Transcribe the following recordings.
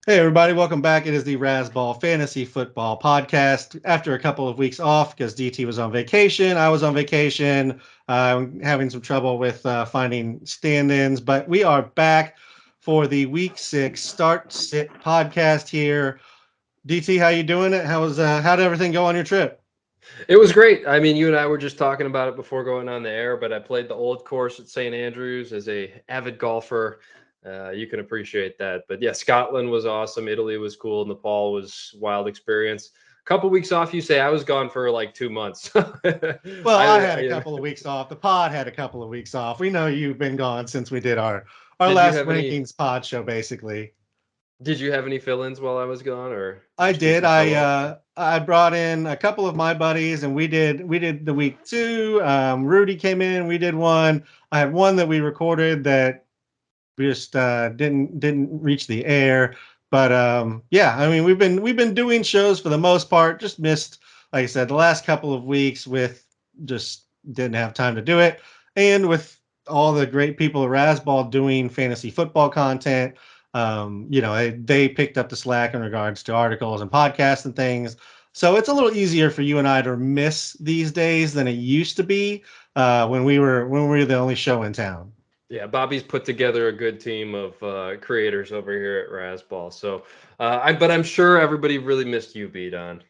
Hey everybody, welcome back. It is the Rasball Fantasy Football Podcast. After a couple of weeks off because DT was on vacation, I was on vacation, having some trouble with finding stand-ins, but we are back for the Week 6 Start Sit podcast here. DT, how you doing? How did everything go on your trip? It was great. I mean, you and I were just talking about it before going on the air, but I played the old course at St. Andrews as a avid golfer. You can appreciate that. But yeah, Scotland was awesome. Italy was cool. Nepal was wild experience. A couple weeks off, you say I was gone for like 2 months. Well, I had a I couple of weeks off. The pod had a couple of weeks off. We know you've been gone since we did our did you last have any rankings pod show, basically. did you have any fill-ins while I was gone, or I just do did. some solo? I brought in a couple of my buddies, and we did the week two. Rudy came in. We did one. I had one that we recorded that we just didn't reach the air. But yeah, I mean we've been doing shows for the most part. Just missed, like I said, the last couple of weeks with just didn't have time to do it, and with all the great people at Rasball doing fantasy football content. They picked up the slack in regards to articles and podcasts and things. So it's a little easier for you and I to miss these days than it used to be when we were the only show in town. Yeah, Bobby's put together a good team of creators over here at Rasball. So, but I'm sure everybody really missed you, B Don.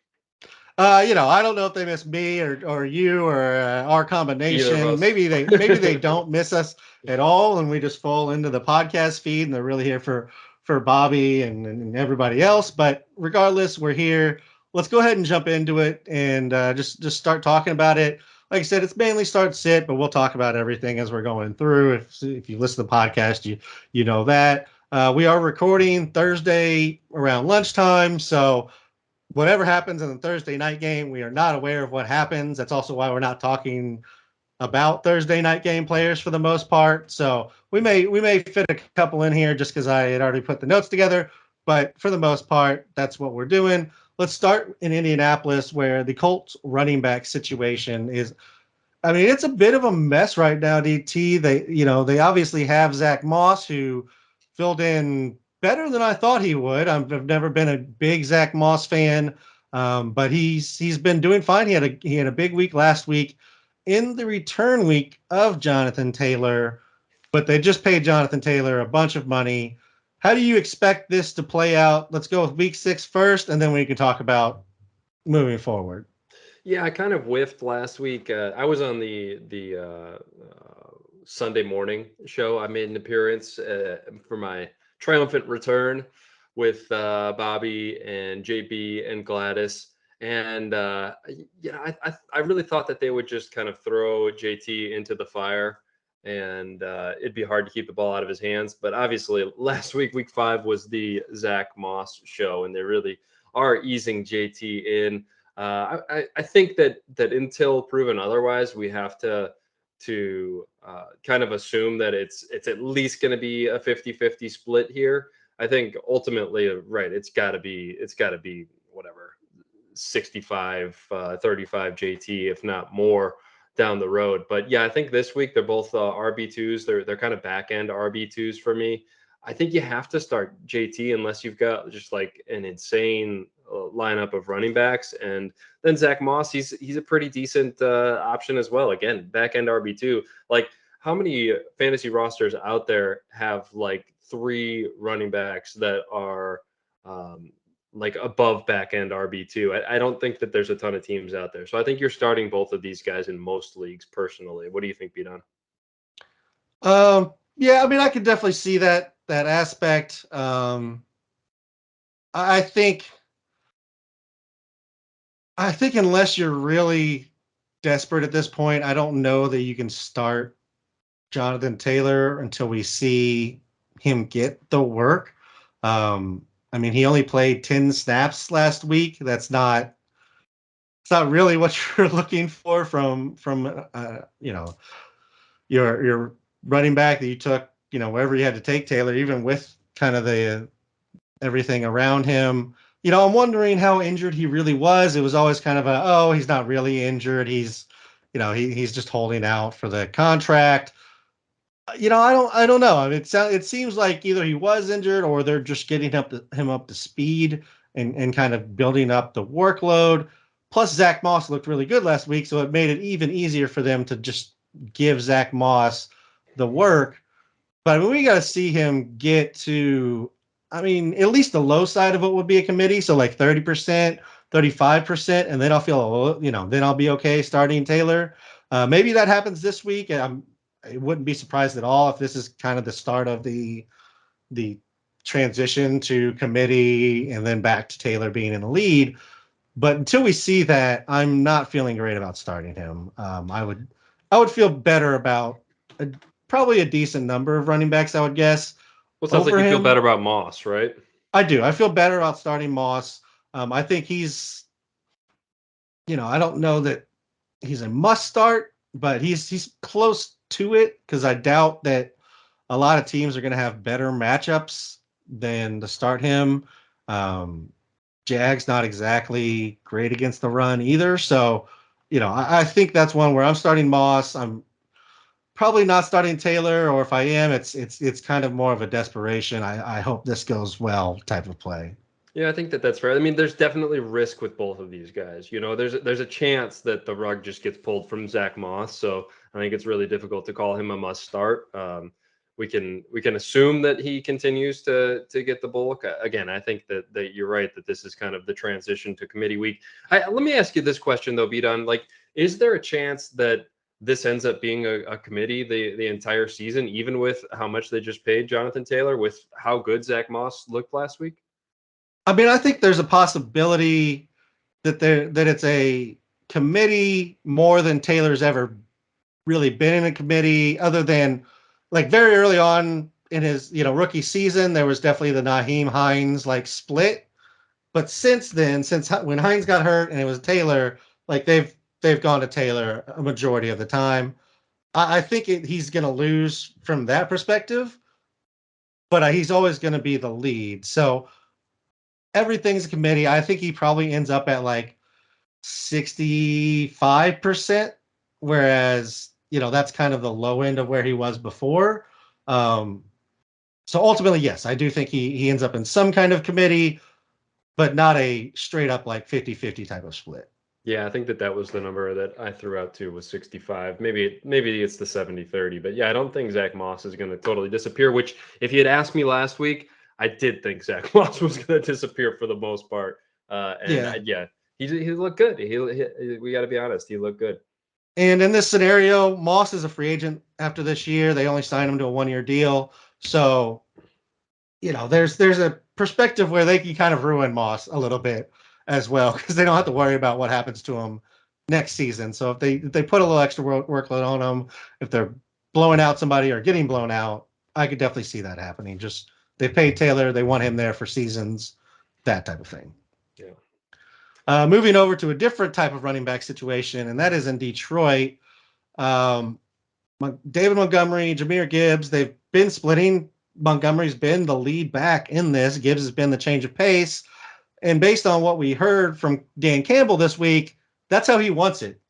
I don't know if they miss me or you or our Either of combination. us. Maybe they don't miss us at all, and we just fall into the podcast feed, and they're really here for Bobby and everybody else. But regardless, we're here. Let's go ahead and jump into it and just start talking about it. Like I said, it's mainly start sit, but we'll talk about everything as we're going through. If you listen to the podcast, you know that we are recording Thursday around lunchtime, so whatever happens in the Thursday night game, we are not aware of what happens. That's also why we're not talking about Thursday night game players for the most part. So we may fit a couple in here just because I had already put the notes together. But for the most part, that's what we're doing. Let's start in Indianapolis, where the Colts running back situation is. I mean, it's a bit of a mess right now, DT. They obviously have Zach Moss, who filled in better than I thought he would. I've never been a big Zach Moss fan, but he's been doing fine. He had a big week last week in the return week of Jonathan Taylor, but they just paid Jonathan Taylor a bunch of money. How do you expect this to play out? Let's go with week 6 first, and then we can talk about moving forward. Yeah, I kind of whiffed last week. I was on the Sunday morning show. I made an appearance for my triumphant return with Bobby and JB and Gladys. And I really thought that they would just kind of throw JT into the fire, and it'd be hard to keep the ball out of his hands. But obviously, last week, week 5, was the Zach Moss show, and they really are easing JT in. I think that until proven otherwise, we have to kind of assume that it's at least going to be a 50-50 split here. I think ultimately, right, it's got to be whatever 65 35 JT, if not more, down the road. But yeah, I think this week they're both RB2s. They're kind of back end RB2s for me. I think you have to start JT unless you've got just like an insane lineup of running backs. And then Zach Moss, he's a pretty decent option as well. Again, back end RB2. Like, how many fantasy rosters out there have like 3 running backs that are um, like above back end RB2? I don't think that there's a ton of teams out there. So I think you're starting both of these guys in most leagues personally. What do you think, Bidon? Yeah, I mean, I could definitely see that aspect. I think I think unless you're really desperate at this point, I don't know that you can start Jonathan Taylor until we see him get the work. I mean, he only played 10 snaps last week. It's not really what you're looking for from your running back that you took, wherever you had to take Taylor, even with kind of the everything around him. I'm wondering how injured he really was. It was always kind of he's not really injured. He's just holding out for the contract. I don't know. I mean, it seems like either he was injured or they're just getting him up to speed and kind of building up the workload. Plus, Zach Moss looked really good last week, so it made it even easier for them to just give Zach Moss the work. But I mean, we got to see him get to, I mean, at least the low side of it would be a committee. So like 30%, 35%. And then I'll feel, then I'll be okay starting Taylor. Maybe that happens this week. I wouldn't be surprised at all if this is kind of the start of the transition to committee and then back to Taylor being in the lead. But until we see that, I'm not feeling great about starting him. I would feel better about a, probably a decent number of running backs, I would guess, Well, it sounds like over you feel him. better about Moss, right? I do. I feel better about starting Moss. I think I don't know that he's a must start, but he's close to it because I doubt that a lot of teams are going to have better matchups than to start him. Um, Jag's not exactly great against the run either. So, I think that's one where I'm starting Moss. I'm probably not starting Taylor, or if I am, it's kind of more of a desperation. I hope this goes well type of play. Yeah, I think that that's fair. I mean, there's definitely risk with both of these guys. There's a chance that the rug just gets pulled from Zach Moss. So I think it's really difficult to call him a must start. We can assume that he continues to get the bulk. Again, I think that you're right that this is kind of the transition to committee week. Let me ask you this question though, Bidon. Like, is there a chance that this ends up being a committee the entire season, even with how much they just paid Jonathan Taylor, with how good Zach Moss looked last week? I mean, I think there's a possibility that it's a committee more than Taylor's ever really been in a committee, other than like very early on in his rookie season. There was definitely the Naheem Hines like split, but since then, since when Hines got hurt and it was Taylor, like they've gone to Taylor a majority of the time. I think he's going to lose from that perspective, but he's always going to be the lead. So everything's a committee. I think he probably ends up at like 65%, whereas, that's kind of the low end of where he was before. Um, so ultimately, yes, I do think he ends up in some kind of committee, but not a straight up like 50-50 type of split. Yeah, I think that was the number that I threw out too, was 65. Maybe it's the 70-30, but yeah, I don't think Zach Moss is going to totally disappear, which if you had asked me last week, I did think Zach Moss was going to disappear for the most part. Yeah. Yeah, he looked good. We got to be honest, he looked good. And in this scenario, Moss is a free agent after this year. They only signed him to a 1-year deal. So, there's a perspective where they can kind of ruin Moss a little bit as well, because they don't have to worry about what happens to him next season. So if they put a little extra workload on him, if they're blowing out somebody or getting blown out, I could definitely see that happening. Just they paid Taylor, they want him there for seasons, that type of thing. Yeah. Moving over to a different type of running back situation, and that is in Detroit. Um, David Montgomery, Jahmyr Gibbs, they've been splitting. Montgomery's been the lead back in this. Gibbs has been the change of pace. And based on what we heard from Dan Campbell this week, that's how he wants it.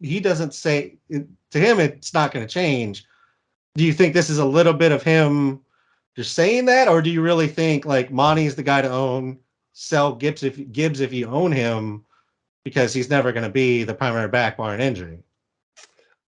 He doesn't say to him, it's not going to change. Do you think this is a little bit of him just saying that, or do you really think like Monty's the guy to own? Sell Gibbs if you own him, because he's never going to be the primary back bar an injury.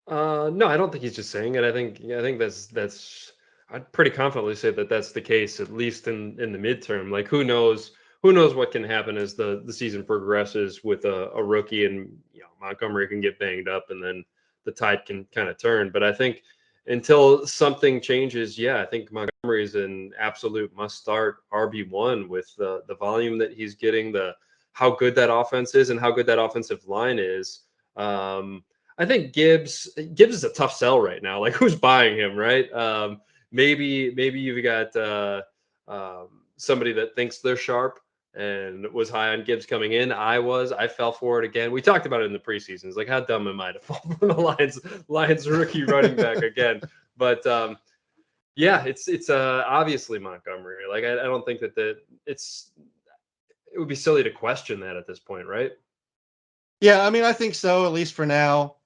No, I don't think he's just saying it. I think that's I'd pretty confidently say that that's the case, at least in the midterm. Like, who knows what can happen as the season progresses with a rookie, and Montgomery can get banged up and then the tide can kind of turn. But I think until something changes, yeah, I think Montgomery is an absolute must start RB1 with the volume that he's getting, the how good that offense is and how good that offensive line is. I think Gibbs is a tough sell right now. Like, who's buying him, right? Maybe you've got somebody that thinks they're sharp and was high on Gibbs coming in. I fell for it again. We talked about it in the preseason. It's like, how dumb am I to fall for the Lions rookie running back again? But yeah, it's obviously Montgomery. Like, I don't think that it would be silly to question that at this point, right? Yeah, I mean, I think so, at least for now.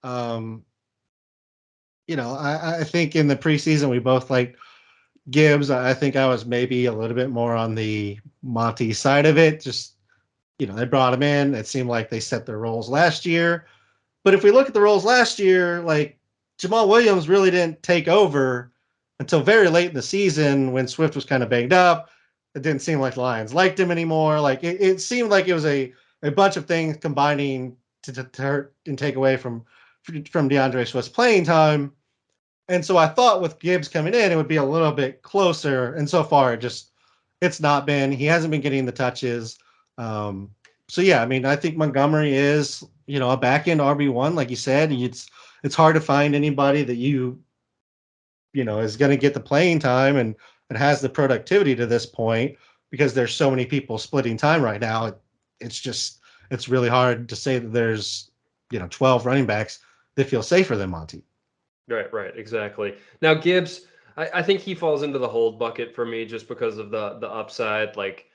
I think in the preseason we both liked Gibbs. I think I was maybe a little bit more on the Monty side of it. Just, they brought him in. It seemed like they set their roles last year. But if we look at the roles last year, like Jamal Williams really didn't take over until very late in the season when Swift was kind of banged up. It didn't seem like the Lions liked him anymore. Like it seemed like it was a bunch of things combining to hurt and take away from DeAndre Swift's playing time. And so I thought with Gibbs coming in, it would be a little bit closer. And so far, it's not been. He hasn't been getting the touches. So yeah, I mean, I think Montgomery is, a back end RB1, like you said. It's hard to find anybody that is going to get the playing time and has the productivity to this point, because there's so many people splitting time right now. It's really hard to say that there's 12 running backs that feel safer than Monty. Right, exactly. Now Gibbs, I think he falls into the hold bucket for me just because of the upside. Like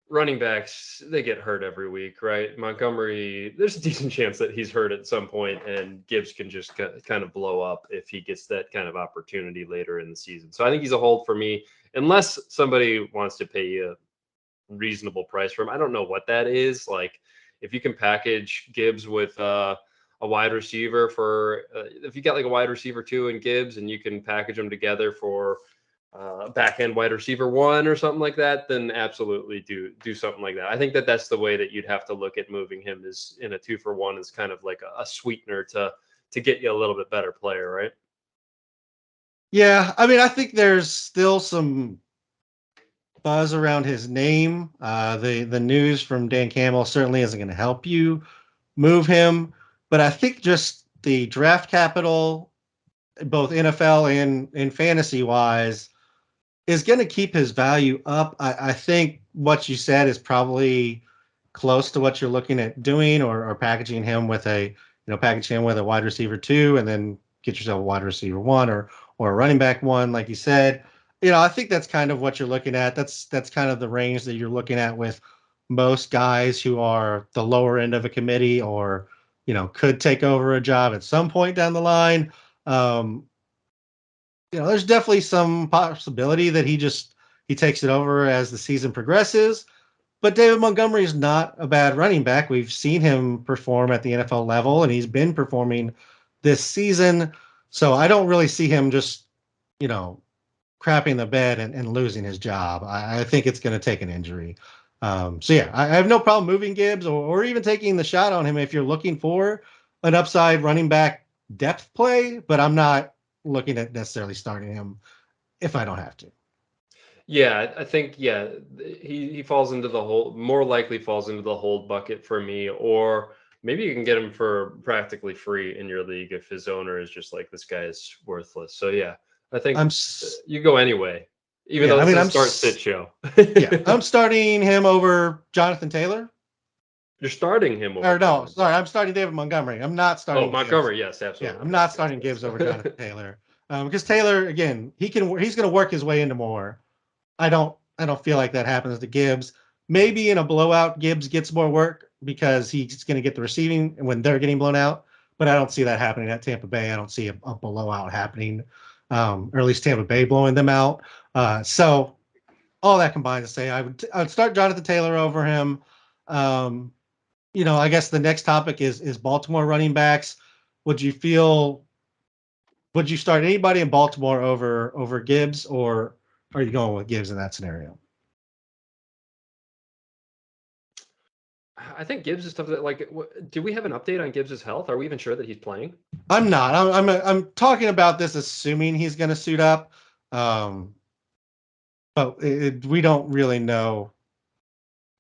running backs, they get hurt every week, right? Montgomery, there's a decent chance that he's hurt at some point, and Gibbs can just kind of blow up if he gets that kind of opportunity later in the season. So I think he's a hold for me, unless somebody wants to pay you a reasonable price for him. I don't know what that is. Like if you can package Gibbs with a wide receiver for, if you got like a wide receiver 2 and Gibbs, and you can package them together for back end wide receiver 1 or something like that, then absolutely do something like that. I think that's the way that you'd have to look at moving him, is in a 2-for-1 is kind of like a sweetener to get you a little bit better player, right? Yeah, I mean, I think there's still some buzz around his name. The news from Dan Campbell certainly isn't going to help you move him, but I think just the draft capital, both NFL and fantasy wise, is going to keep his value up. I think what you said is probably close to what you're looking at doing, or packaging him with a wide receiver 2, and then get yourself a wide receiver 1, or a running back 1, like you said. I think that's kind of what you're looking at. That's kind of the range that you're looking at with most guys who are the lower end of a committee, or could take over a job at some point down the line. Um, there's definitely some possibility that he takes it over as the season progresses. But David Montgomery is not a bad running back. We've seen him perform at the NFL level, and he's been performing this season. So I don't really see him just, crapping the bed and losing his job. I think it's going to take an injury. So yeah, I have no problem moving Gibbs, or even taking the shot on him if you're looking for an upside running back depth play, but I'm not looking at necessarily starting him if I don't have to. Yeah, I think he falls into the hold, more likely falls into the hold bucket for me, or maybe you can get him for practically free in your league if his owner is just like, this guy is worthless. So yeah, I think you go anyway, even though I it's mean, a start sit show. I'm starting him over Jonathan Taylor. You're starting him over. Or no, sorry, I'm starting David Montgomery. I'm not starting Montgomery. Gibbs. Yes, absolutely. Yeah, I'm not starting Gibbs over Jonathan Taylor, because Taylor, again, he's going to work his way into more. I don't feel like that happens to Gibbs. Maybe in a blowout, Gibbs gets more work because he's going to get the receiving when they're getting blown out. But I don't see that happening at Tampa Bay. I don't see a blowout happening, or at least Tampa Bay blowing them out. So all that combined to say, I would start Jonathan Taylor over him. I guess the next topic is Baltimore running backs. Would you start anybody in Baltimore over Gibbs, or are you going with Gibbs in that scenario? I think Gibbs is stuff that, like, do we have an update on Gibbs's health? Are we even sure that he's playing? I'm not. I'm talking about this assuming he's going to suit up, but we don't really know.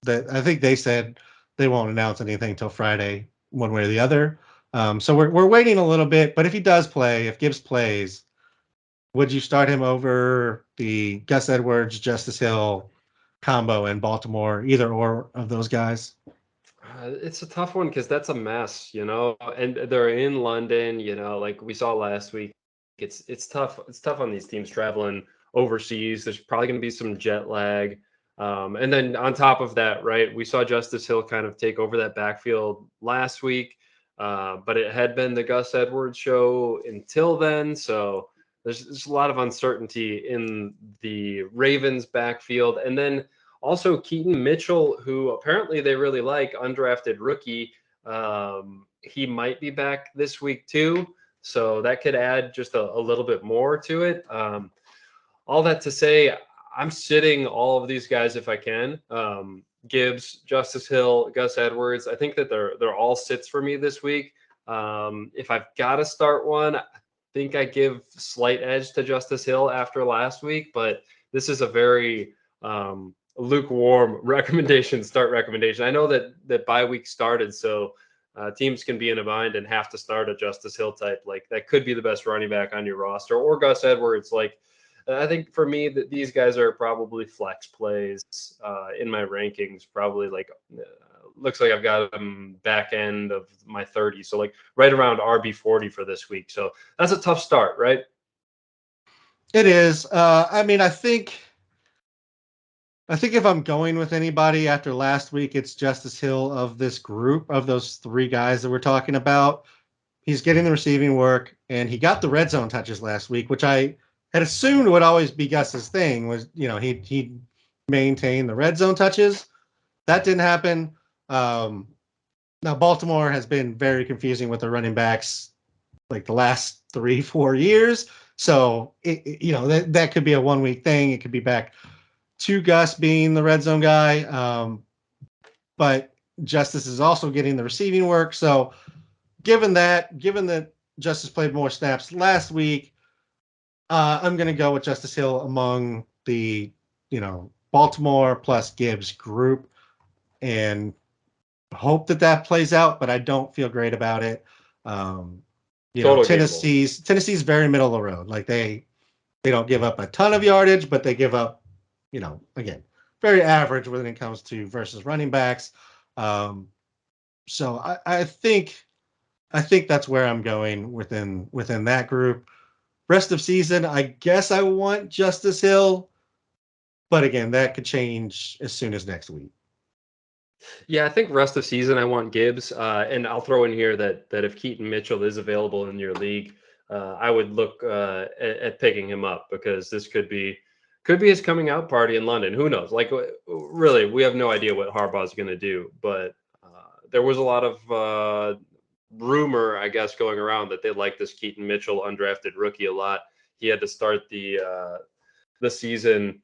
That I think they said they won't announce anything until Friday, one way or the other. So we're waiting a little bit. But if he does play, if Gibbs plays, would you start him over the Gus Edwards, Justice Hill combo in Baltimore, either or of those guys? It's a tough one because that's a mess, and they're in London, like we saw last week. It's tough. It's tough on these teams traveling overseas. There's probably going to be some jet lag. And then on top of that, right, we saw Justice Hill kind of take over that backfield last week. but it had been the Gus Edwards show until then. So there's a lot of uncertainty in the Ravens backfield. And then also Keaton Mitchell, who apparently they really like, undrafted rookie. He might be back this week too. So that could add just a little bit more to it. All that to say, I'm sitting all of these guys if I can. Gibbs, Justice Hill, Gus Edwards. I think that they're all sits for me this week. If I've got to start one, I think I give slight edge to Justice Hill after last week, but this is a very lukewarm start recommendation. I know that bye week started, so teams can be in a bind and have to start a Justice Hill type. Like that could be the best running back on your roster, or Gus Edwards. Like I think for me that these guys are probably flex plays in my rankings. Probably like looks like I've got them back end of my 30s, so like right around RB 40 for this week. So that's a tough start, right? It is. I mean, I think if I'm going with anybody after last week, it's Justice Hill of this group of those three guys that we're talking about. He's getting the receiving work, and he got the red zone touches last week, which I had assumed would always be Gus's thing. Was he'd maintain the red zone touches. That didn't happen. Now Baltimore has been very confusing with their running backs, like the last 3-4 years. So that could be a 1 week thing. It could be back to Gus being the red zone guy. But Justice is also getting the receiving work. So given that Justice played more snaps last week, I'm going to go with Justice Hill among the, Baltimore plus Gibbs group and hope that plays out, but I don't feel great about it. Tennessee's very middle of the road. Like they don't give up a ton of yardage, but they give up, again, very average when it comes to versus running backs. So I think that's where I'm going within that group. Rest of season, I guess I want Justice Hill, but again, that could change as soon as next week. Yeah, I think rest of season I want Gibbs, and I'll throw in here that if Keaton Mitchell is available in your league, I would look at picking him up because this could be his coming out party in London. Who knows? Like, really, we have no idea what Harbaugh's going to do, but there was a lot of rumor, I guess, going around that they like this Keaton Mitchell undrafted rookie a lot. He had to start the season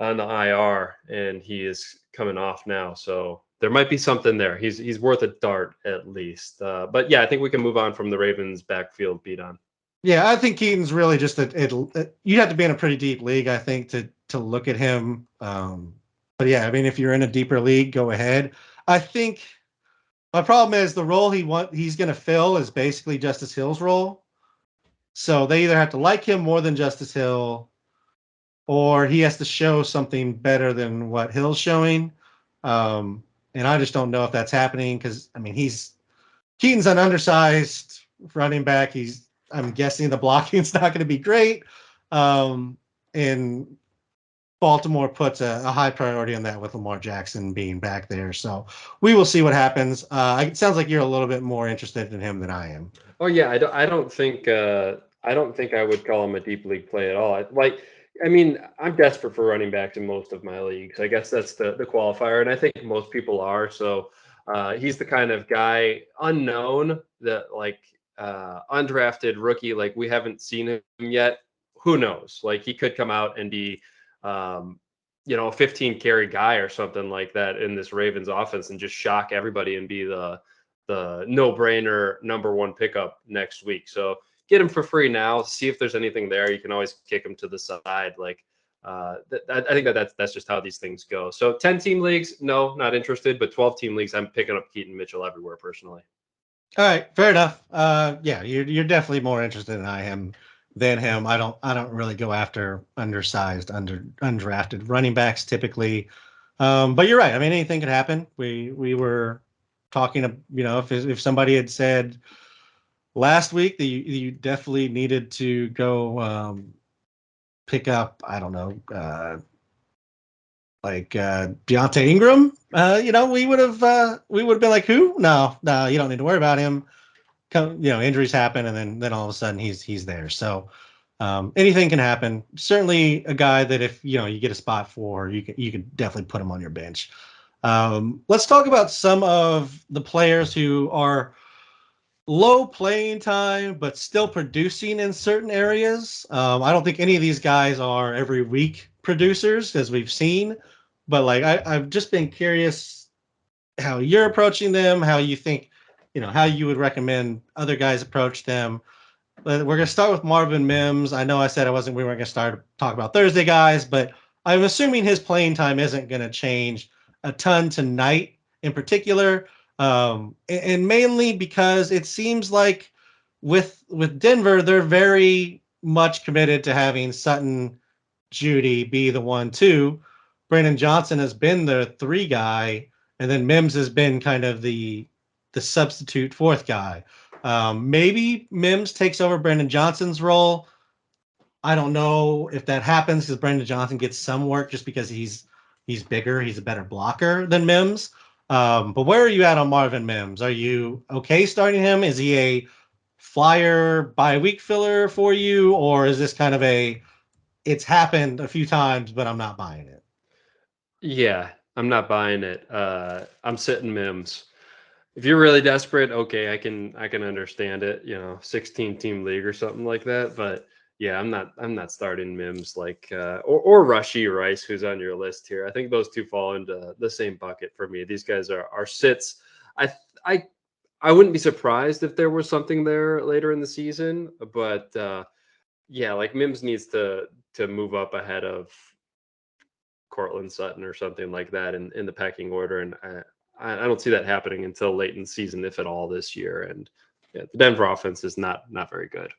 on the IR, and he is coming off now. So there might be something there. He's worth a dart at least. But yeah, I think we can move on from the Ravens backfield beat on. Yeah, I think Keaton's really just you have to be in a pretty deep league, I think, to look at him. But yeah, I mean, if you're in a deeper league, go ahead. I think my problem is the role he's going to fill is basically Justice Hill's role. So they either have to like him more than Justice Hill, or he has to show something better than what Hill's showing. And I just don't know if that's happening because, I mean, Keaton's an undersized running back. I'm guessing the blocking's not going to be great. And Baltimore puts a high priority on that with Lamar Jackson being back there. So we will see what happens. It sounds like you're a little bit more interested in him than I am. Oh yeah, I don't think I would call him a deep league play at all. I mean, I'm desperate for running backs in most of my leagues. I guess that's the qualifier, and I think most people are. So he's the kind of guy unknown that undrafted rookie, like we haven't seen him yet. Who knows? Like he could come out and be, a 15 carry guy or something like that in this Ravens offense and just shock everybody and be the no-brainer number one pickup next week. So get him for free now. See if there's anything there. You can always kick him to the side. I think that's just how these things go. So 10-team leagues, no, not interested. But 12-team leagues, I'm picking up Keaton Mitchell everywhere personally. All right, fair enough. Yeah, you're definitely more interested than him. I don't really go after undersized, undrafted running backs typically. But you're right. I mean, anything could happen. We were talking, if somebody had said last week that you definitely needed to go pick up, I don't know, Deontay Ingram, we would have been like, who? No, you don't need to worry about him. injuries happen, and then all of a sudden he's there. So anything can happen. Certainly a guy that if you get a spot for, you could definitely put him on your bench. Let's talk about some of the players who are low playing time, but still producing in certain areas. I don't think any of these guys are every week producers, as we've seen, but like I've just been curious how you're approaching them, how you think, how you would recommend other guys approach them. But we're going to start with Marvin Mims. I know I said we weren't going to start talk about Thursday guys, but I'm assuming his playing time isn't going to change a ton tonight in particular. And mainly because it seems like with Denver, they're very much committed to having Sutton, Judy be the 1-2. Brandon Johnson has been the 3 guy, and then Mims has been kind of the substitute 4th guy. Maybe Mims takes over Brandon Johnson's role. I don't know if that happens because Brandon Johnson gets some work just because he's bigger, he's a better blocker than Mims. But where are you at on Marvin Mims? Are you okay starting him? Is he a flyer bye-week filler for you, or is this kind of it's happened a few times, but I'm not buying it? Yeah, I'm not buying it. I'm sitting Mims. If you're really desperate, okay, I can understand it. 16 team league or something like that. But yeah, I'm not starting Mims or Rashee Rice, who's on your list here. I think those two fall into the same bucket for me. These guys are sits. I I I wouldn't be surprised if there was something there later in the season, but yeah, like Mims needs to move up ahead of Cortland Sutton or something like that in the pecking order, and I don't see that happening until late in the season, if at all, this year. And yeah, the Denver offense is not very good.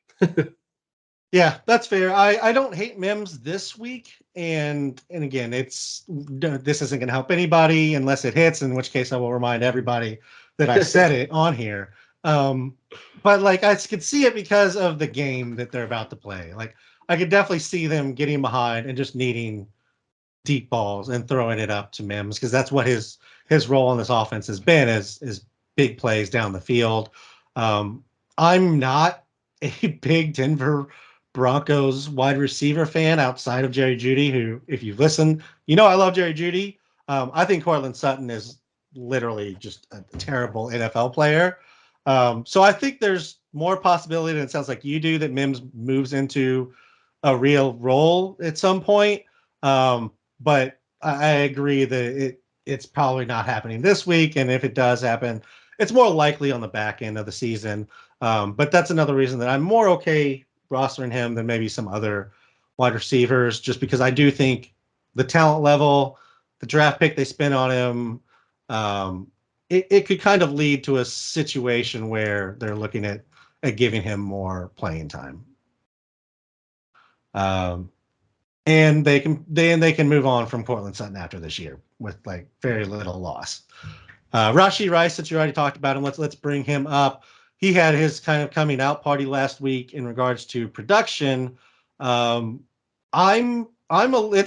Yeah, that's fair. I don't hate Mims this week, and again, this isn't going to help anybody unless it hits, in which case I will remind everybody that I said it on here. Um, but like I could see it because of the game that they're about to play. Like I could definitely see them getting behind and just needing deep balls and throwing it up to Mims because that's what his role in this offense has been is big plays down the field. I'm not a big Denver Broncos wide receiver fan outside of Jerry Jeudy, who, if you've listened, I love Jerry Jeudy. I think Cortland Sutton is literally just a terrible NFL player. So I think there's more possibility than it sounds like you do that Mims moves into a real role at some point. But I agree that it's probably not happening this week, and if it does happen, it's more likely on the back end of the season. But that's another reason that I'm more okay rostering him than maybe some other wide receivers, just because I do think the talent level, the draft pick they spent on him, it could kind of lead to a situation where they're looking at giving him more playing time. And they can move on from Cortland Sutton after this year with like very little loss. Rashee Rice, since you already talked about him, let's bring him up. He had his kind of coming out party last week in regards to production. It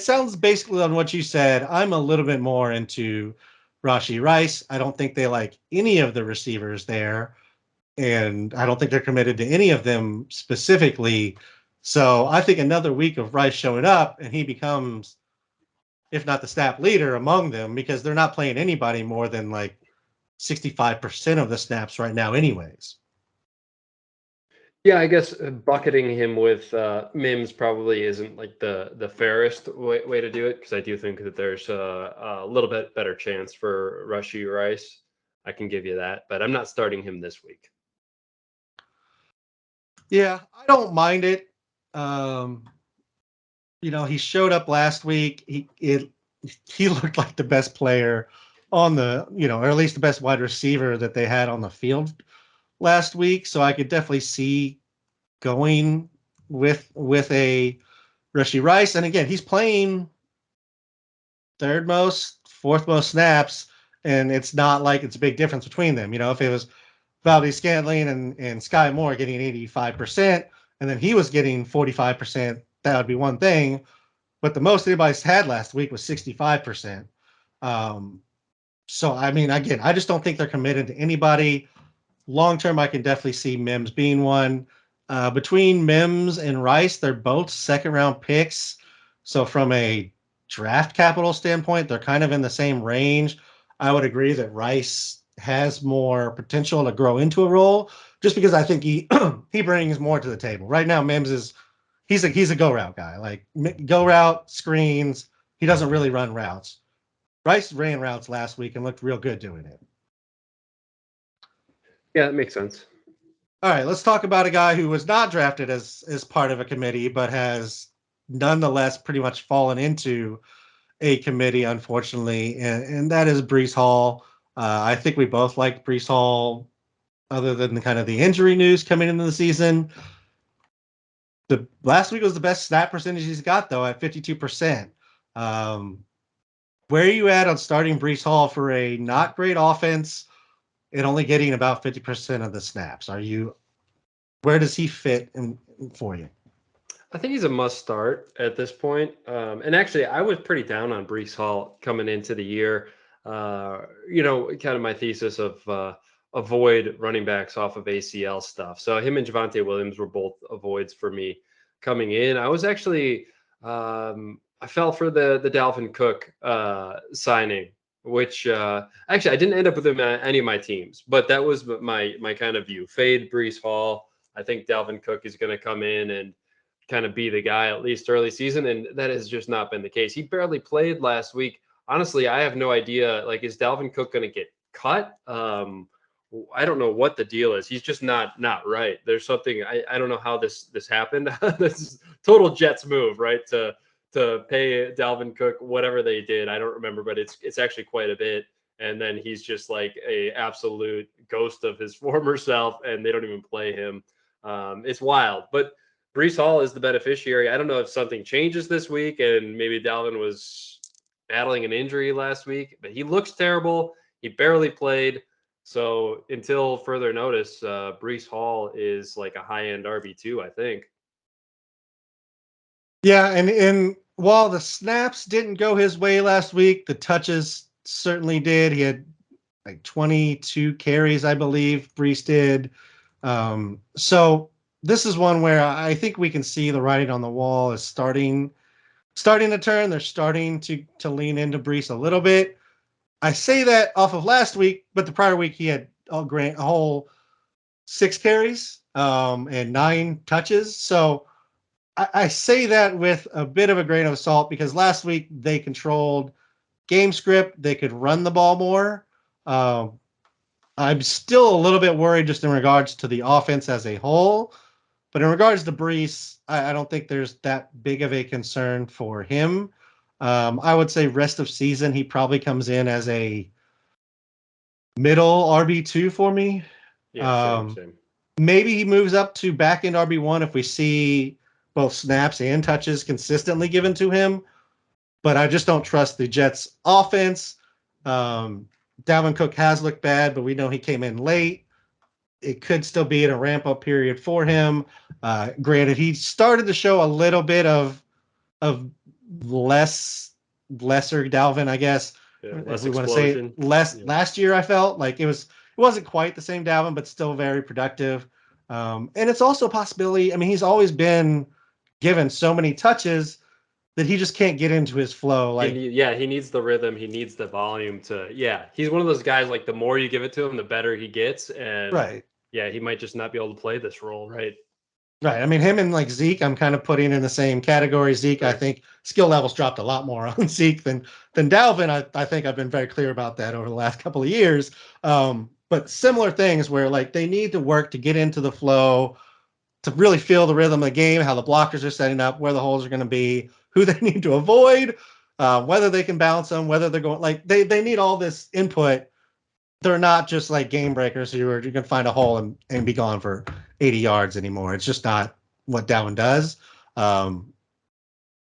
sounds basically on what you said. I'm a little bit more into Rashee Rice. I don't think they like any of the receivers there, and I don't think they're committed to any of them specifically. So I think another week of Rice showing up and he becomes, if not the snap leader among them, because they're not playing anybody more than like 65% of the snaps right now, anyways. Yeah, I guess bucketing him with Mims probably isn't like the fairest way to do it, because I do think that there's a little bit better chance for Rashee Rice. I can give you that, but I'm not starting him this week. Yeah, I don't mind it. He showed up last week. He looked like the best player on or at least the best wide receiver that they had on the field last week. So I could definitely see going with a Rashee Rice. And again, he's playing third most, fourth most snaps, and it's not like it's a big difference between them. If it was Valdez-Scantling and Sky Moore getting 85%, and then he was getting 45%, that would be one thing. But the most anybody's had last week was 65%. So, I mean, again, I just don't think they're committed to anybody. long term, I can definitely see Mims being one. Between Mims and Rice, they're both second round picks. So from a draft capital standpoint, they're kind of in the same range. I would agree that Rice has more potential to grow into a role, just because I think he he brings more to the table. Right now, Mims is he's a go route guy, like go route screens. He doesn't really run routes. Rice ran routes last week and looked real good doing it. Yeah, that makes sense. All right, let's talk about a guy who was not drafted as part of a committee, but has nonetheless pretty much fallen into a committee, unfortunately, and that is Breece Hall. I think we both liked Breece Hall, other than the kind of the injury news coming into the season. The last week was the best snap percentage he's got, though, at 52%. Where are you at on starting Breece Hall for a not great offense and only getting about 50% of the snaps? Where does he fit for you? I think he's a must start at this point. And actually, I was pretty down on Breece Hall coming into the year. Kind of my thesis of avoid running backs off of ACL stuff. So him and Javonte Williams were both avoids for me coming in. I was actually I fell for the Dalvin Cook signing, which actually I didn't end up with him at any of my teams, but that was my kind of view. Fade Breece Hall. I think Dalvin Cook is going to come in and kind of be the guy at least early season, and that has just not been the case. He barely played last week. Honestly, I have no idea. Like, is Dalvin Cook going to get cut? I don't know what the deal is. He's just not right. There's something I don't know how this happened. This is total Jets move, right? To pay Dalvin Cook whatever they did. I don't remember, but it's actually quite a bit. And then he's just like a absolute ghost of his former self, and they don't even play him. It's wild, but Breece Hall is the beneficiary. I don't know if something changes this week, and maybe Dalvin was battling an injury last week, but he looks terrible. He barely played. So until further notice, Breece Hall is like a high-end RB2, I think. Yeah, and while the snaps didn't go his way last week, the touches certainly did. He had like 22 carries, I believe. Breece did. So this is one where I think we can see the writing on the wall is starting to turn. They're starting to lean into Breece a little bit. I say that off of last week, but the prior week he had a whole 6 carries and 9 touches. So I say that with a bit of a grain of salt because last week they controlled game script. They could run the ball more. I'm still a little bit worried just in regards to the offense as a whole. But in regards to Breece, I don't think there's that big of a concern for him. I would say rest of season, he probably comes in as a middle RB2 for me. Yeah, same. Maybe he moves up to back end RB1 if we see both snaps and touches consistently given to him. But I just don't trust the Jets offense. Dalvin Cook has looked bad, but we know he came in late. It could still be in a ramp up period for him. Granted, he started to show a little bit of lesser Dalvin, I guess. Yeah, If less we want to say explosion. less Yeah. last year, I felt like it wasn't quite the same Dalvin, but still very productive. And it's also a possibility. I mean, he's always been given so many touches that he just can't get into his flow. Like, He needs the rhythm. He needs the volume he's one of those guys, like the more you give it to him, the better he gets. And right. yeah, he might just not be able to play this role, right? Right. I mean, him and like Zeke, I'm kind of putting in the same category. Zeke, I Sure. think skill levels dropped a lot more on Zeke than Dalvin. I think I've been very clear about that over the last couple of years. But similar things where like they need to work to get into the flow, to really feel the rhythm of the game, how the blockers are setting up, where the holes are going to be, who they need to avoid, whether they can bounce them, whether they're going like they need all this input. They're not just like game breakers who are you can find a hole and be gone for 80 yards anymore. It's just not what Dalvin does. Um,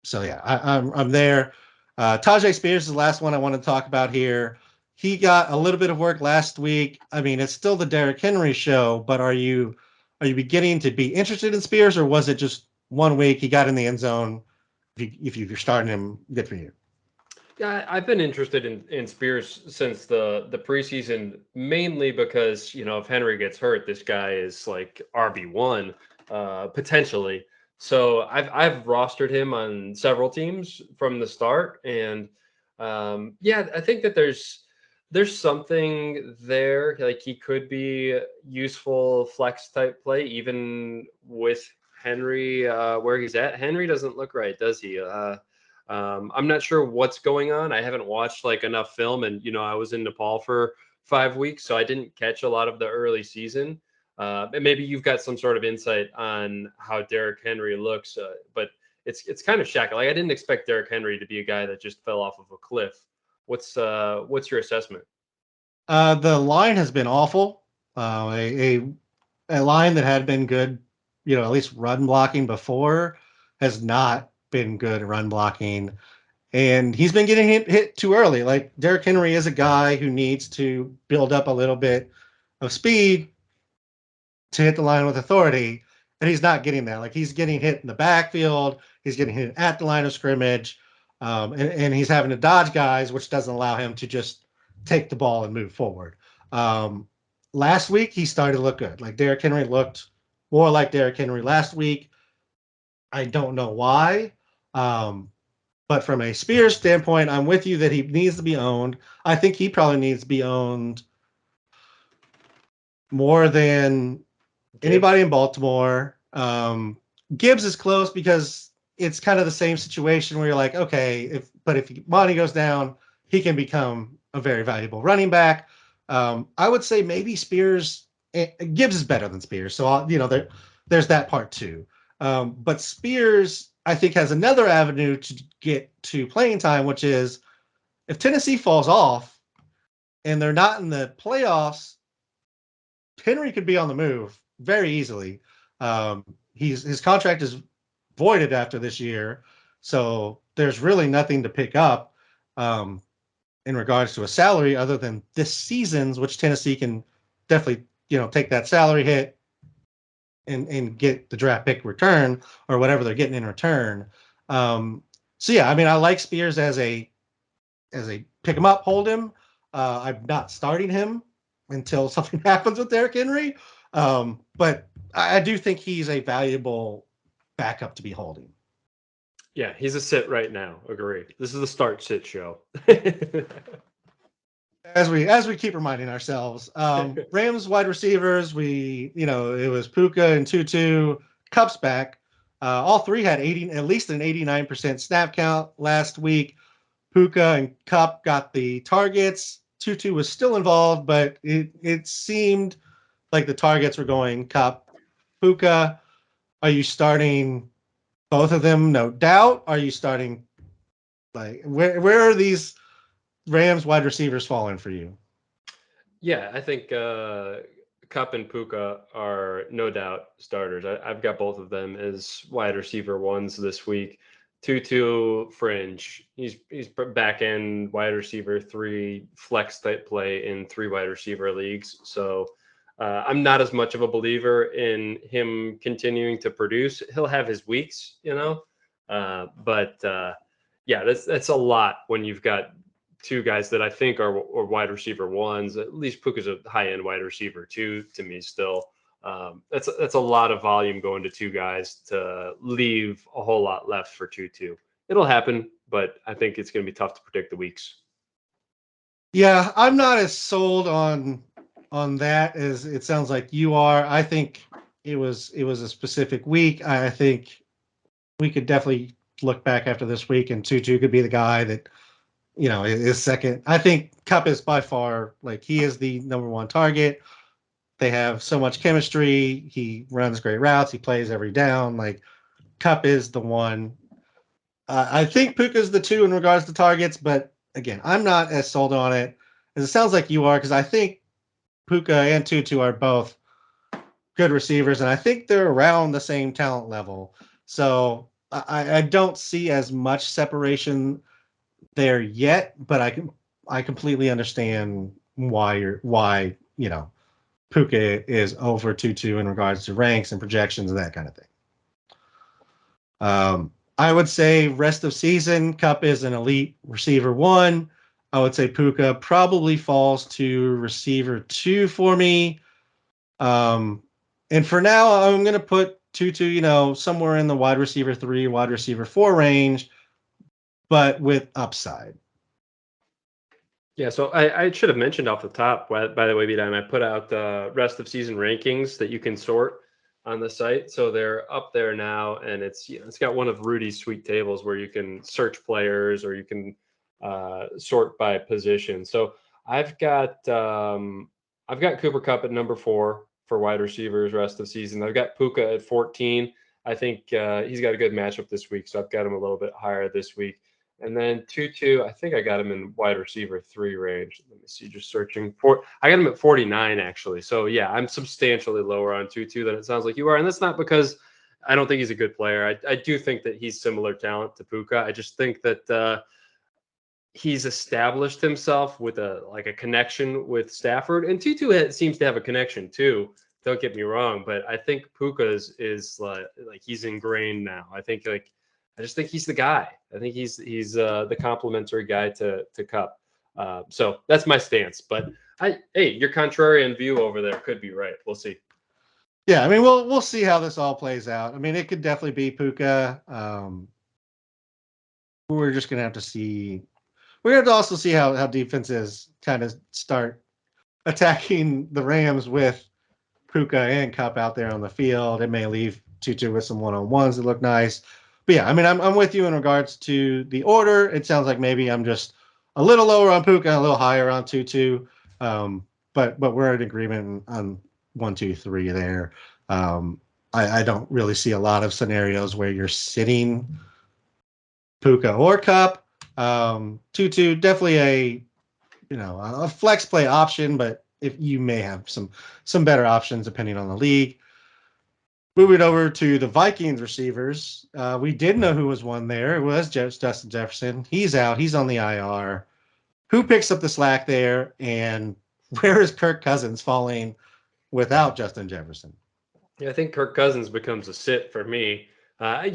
so yeah, I'm there. Tajay Spears is the last one I want to talk about here. He got a little bit of work last week. I mean, it's still the Derrick Henry show, but are you beginning to be interested in Spears, or was it just one week he got in the end zone? If you're starting him, good for you. Yeah, I've been interested in Spears since the preseason, mainly because if Henry gets hurt, this guy is like RB1 potentially. So I've rostered him on several teams from the start, and yeah, I think that there's something there. Like he could be useful flex type play, even with Henry where he's at. Henry doesn't look right, does he? I'm not sure what's going on. I haven't watched like enough film, and I was in Nepal for 5 weeks, so I didn't catch a lot of the early season. And maybe you've got some sort of insight on how Derrick Henry looks, but it's kind of shocking. Like I didn't expect Derrick Henry to be a guy that just fell off of a cliff. What's your assessment? The line has been awful. A line that had been good, at least run blocking before, has not been good run blocking, and he's been getting hit too early. Like Derrick Henry is a guy who needs to build up a little bit of speed to hit the line with authority, and he's not getting that. Like he's getting hit in the backfield, he's getting hit at the line of scrimmage, and he's having to dodge guys, which doesn't allow him to just take the ball and move forward. Um, Last week he started to look good. Like Derrick Henry looked more like Derrick Henry last week. I don't know why. Um, but from a Spears standpoint, I'm with you that he needs to be owned. I think he probably needs to be owned more than Gibbs? anybody in Baltimore. Gibbs is close because it's kind of the same situation where you're like, okay, if Monty goes down, he can become a very valuable running back. I would say maybe Spears, Gibbs is better than Spears, so there's that part too. But Spears, I think, has another avenue to get to playing time, which is if Tennessee falls off and they're not in the playoffs, Henry could be on the move very easily. His contract is voided after this year, so there's really nothing to pick up in regards to a salary other than this season's, which Tennessee can definitely take that salary hit and get the draft pick return or whatever they're getting in return. So yeah, I mean, I like Spears as a pick him up, hold him. I'm not starting him until something happens with Derrick Henry. But I do think he's a valuable backup to be holding. Yeah, he's a sit right now. Agree. This is the start sit show. As we keep reminding ourselves, Rams wide receivers, it was Puka and Tutu, Cup's back. All three had at least an 89% snap count last week. Puka and Cup got the targets. Tutu was still involved, but it seemed like the targets were going Cup. Puka, are you starting both of them? No doubt. Are you starting where are these Rams wide receivers falling for you? Yeah, I think Cup and Puka are no doubt starters. I've got both of them as wide receiver ones this week. Tutu fringe. He's back end wide receiver 3 flex type play in 3 wide receiver leagues. So I'm not as much of a believer in him continuing to produce. He'll have his weeks, but yeah, that's a lot when you've got 2 guys that I think are wide receiver ones. At least Puka's a high end wide receiver 2 to me still. That's a lot of volume going to 2 guys to leave a whole lot left for 2-2. It'll happen, but I think it's going to be tough to predict the weeks. Yeah, I'm not as sold on that as it sounds like you are. I think it was a specific week. I think we could definitely look back after this week and Tutu could be the guy that is second. I think Cup is by far he is the number one target. They have so much chemistry. He runs great routes. He plays every down. Cup is the one. I think Puka's the 2 in regards to targets, but again, I'm not as sold on it as it sounds like you are because I think Puka and Tutu are both good receivers, and I think they're around the same talent level. So I don't see as much separation there yet, but I completely understand why Puka is over Tutu in regards to ranks and projections and that kind of thing. I would say rest of season, Cup is an elite receiver 1. I would say Puka probably falls to receiver 2 for me. And for now, I'm going to put Tutu, somewhere in the wide receiver 3, wide receiver 4 range, but with upside. Yeah, so I should have mentioned off the top, by the way, B-Dime, I put out the rest of season rankings that you can sort on the site. So they're up there now, and it's got one of Rudy's sweet tables where you can search players or you can sort by position. So I've got Cooper Kupp at number 4 for wide receivers rest of season. I've got Puka at 14. I think he's got a good matchup this week, so I've got him a little bit higher this week. And then Tutu, I think I got him in wide receiver 3 range. Let me see, just searching for. I got him at 49 actually. So yeah, I'm substantially lower on Tutu than it sounds like you are, and that's not because I don't think he's a good player. I do think that he's similar talent to Puka. I just think that he's established himself with a connection with Stafford, and Tutu seems to have a connection too. Don't get me wrong, but I think Puka is like he's ingrained now. I just think he's the guy. I think he's the complementary guy to Cup. So that's my stance. But your contrarian view over there could be right. We'll see. Yeah, I mean, we'll see how this all plays out. I mean, it could definitely be Puka. We're just gonna have to see. We're going to also see how defenses kind of start attacking the Rams with Puka and Cup out there on the field. It may leave Tutu with some one-on-ones that look nice. But yeah, I mean, I'm with you in regards to the order. It sounds like maybe I'm just a little lower on Puka and a little higher on Tutu. But we're in agreement on 1, 2, 3 there. I don't really see a lot of scenarios where you're sitting Puka or Cup. Tutu definitely a flex play option, but if you may have some better options depending on the league. Moving over to the Vikings receivers, we did know who was one there. It was Justin Jefferson. He's out. He's on the IR. Who picks up the slack there, and where is Kirk Cousins falling without Justin Jefferson? Yeah, I think Kirk Cousins becomes a sit for me. I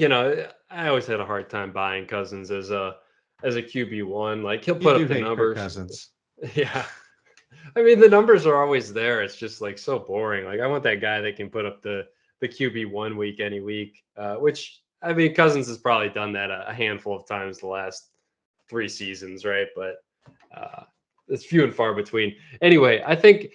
always had a hard time buying Cousins as a QB1. Like he'll You put do up the hate Kirk numbers. Cousins. Yeah. I mean, the numbers are always there. It's just like so boring. Like I want that guy that can put up the QB1 week any week, which I mean, Cousins has probably done that a handful of times the last 3 seasons, right? But it's few and far between. Anyway, I think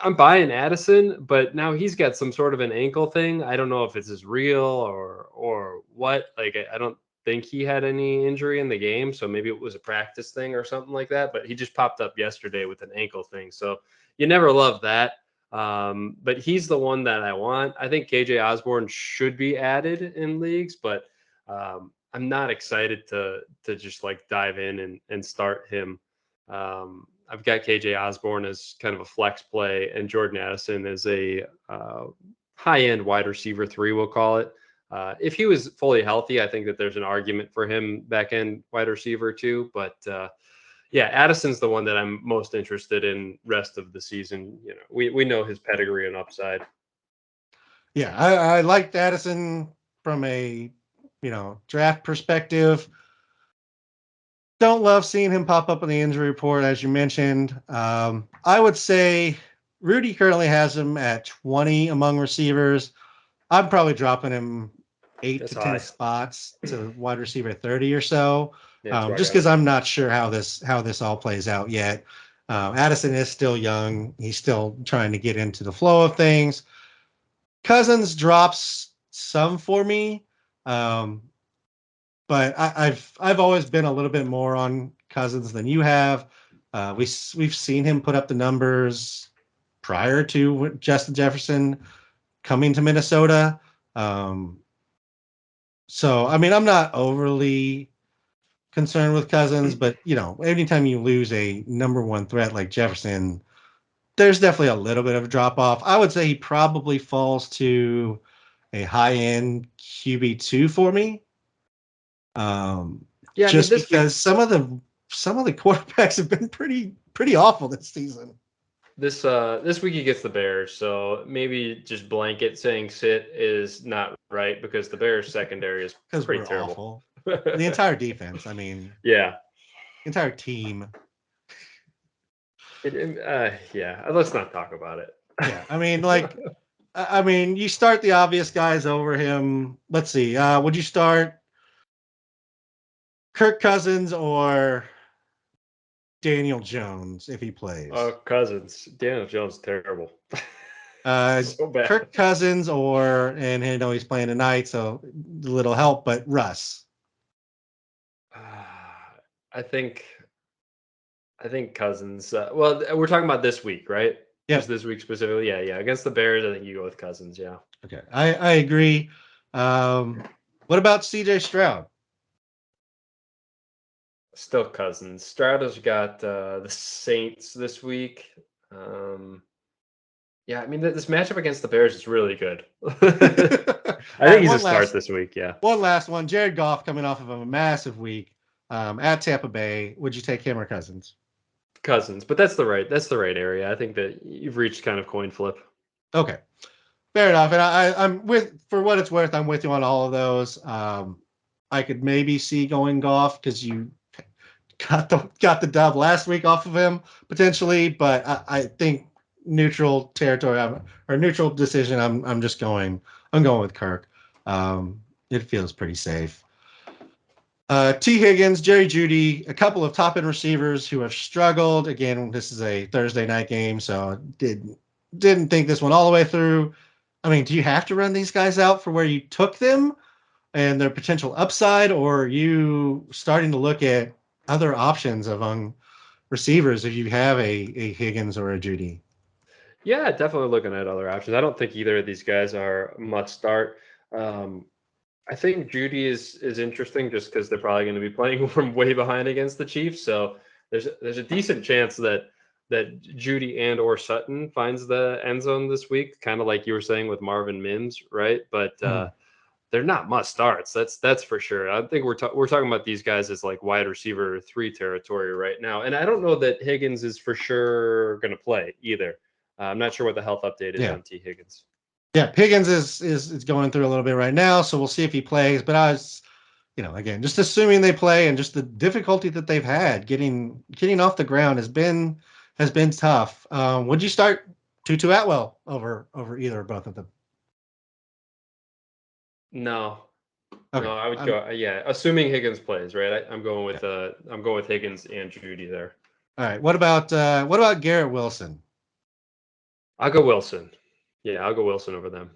I'm buying Addison, but now he's got some sort of an ankle thing. I don't know if it's real or what. Like I don't think he had any injury in the game, so maybe it was a practice thing or something like that. But he just popped up yesterday with an ankle thing, so you never love that. But he's the one that I want. I think KJ Osborne should be added in leagues, but I'm not excited to just like dive in and start him. I've got KJ Osborne as kind of a flex play, and Jordan Addison as a high-end wide receiver 3, we'll call it. If he was fully healthy, I think that there's an argument for him back-end wide receiver 2. But yeah, Addison's the one that I'm most interested in rest of the season. We know his pedigree and upside. Yeah, I liked Addison from a draft perspective. Don't love seeing him pop up in the injury report, as you mentioned. I would say Rudy currently has him at 20 among receivers. I'm probably dropping him 8 That's to 10 high. spots to wide receiver 30 or so, Yeah, that's just because I'm not sure how this all plays out yet. Addison is still young. He's still trying to get into the flow of things. Cousins drops some for me. But I've always been a little bit more on Cousins than you have. We've seen him put up the numbers prior to Justin Jefferson coming to Minnesota. So I mean, I'm not overly concerned with Cousins, but anytime you lose a number 1 threat like Jefferson, there's definitely a little bit of a drop off. I would say he probably falls to a high end QB2 for me. Yeah, I mean, Just because some of the quarterbacks have been pretty awful this season. This week he gets the Bears, so maybe just blanket saying sit is not right because the Bears secondary is Because pretty we're terrible. awful. The entire defense. I mean, Yeah. entire team. Yeah. Let's not talk about it. Yeah, I mean, you start the obvious guys over him. Let's see. Would you start Kirk Cousins or Daniel Jones if he plays? Oh, Cousins. Daniel Jones is terrible. So bad. Kirk Cousins and I know he's playing tonight, so a little help, but Russ. I think Cousins. Well, we're talking about this week, right? Yep. Just this week specifically. Yeah. Against the Bears, I think you go with Cousins. Yeah. Okay, I agree. What about CJ Stroud? Still Cousins. Stroud has got the Saints this week. Yeah, I mean this matchup against the Bears is really good. I think he's a start this week. Yeah. One last one. Jared Goff coming off of a massive week at Tampa Bay. Would you take him or Cousins? Cousins, but that's the right area. I think that you've reached kind of coin flip. Okay, fair enough. And I'm with, for what it's worth, I'm with you on all of those. I could maybe see going Goff because you got the dub last week off of him potentially, but I think neutral territory or neutral decision. I'm going with Kirk. It feels pretty safe. T. Higgins, Jerry Jeudy, a couple of top end receivers who have struggled. Again, this is a Thursday night game, so didn't think this one all the way through. I mean, do you have to run these guys out for where you took them and their potential upside, or are you starting to look at other options among receivers if you have a Higgins or a Jeudy? Yeah, definitely looking at other options. I don't think either of these guys are must start. I think Judy is interesting just because they're probably going to be playing from way behind against the Chiefs. So there's a decent chance that Judy and or Sutton finds the end zone this week, kind of like you were saying with Marvin Mims, right? But they're not must starts. That's for sure. I think we're talking about these guys as like wide receiver 3 territory right now, and I don't know that Higgins is for sure going to play either. I'm not sure what the health update is on T. Higgins. Yeah, Higgins is going through a little bit right now, so we'll see if he plays. But I was, again, just assuming they play, and just the difficulty that they've had getting off the ground has been tough. Would you start Tutu Atwell over either or both of them? No. Okay. No, I would go. Yeah, assuming Higgins plays, right? I'm going with Higgins and Judy there. All right. What about Garrett Wilson? I'll go Wilson. Yeah, I'll go Wilson over them.